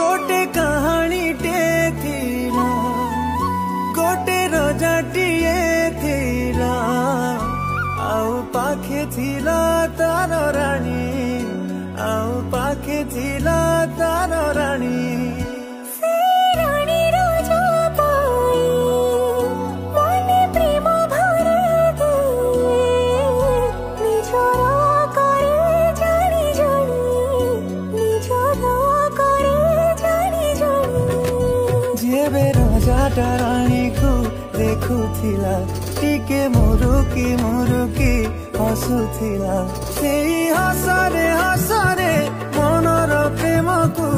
गोटे कहानी टे थिला गोटे रजाटिए थिला आउ पाखे थिला तार रानी आउ पाखे थिला तार रानी रानी को देखुथिला टिके मुरुकी हसुथिला से हसरे हसरे मनर प्रेम को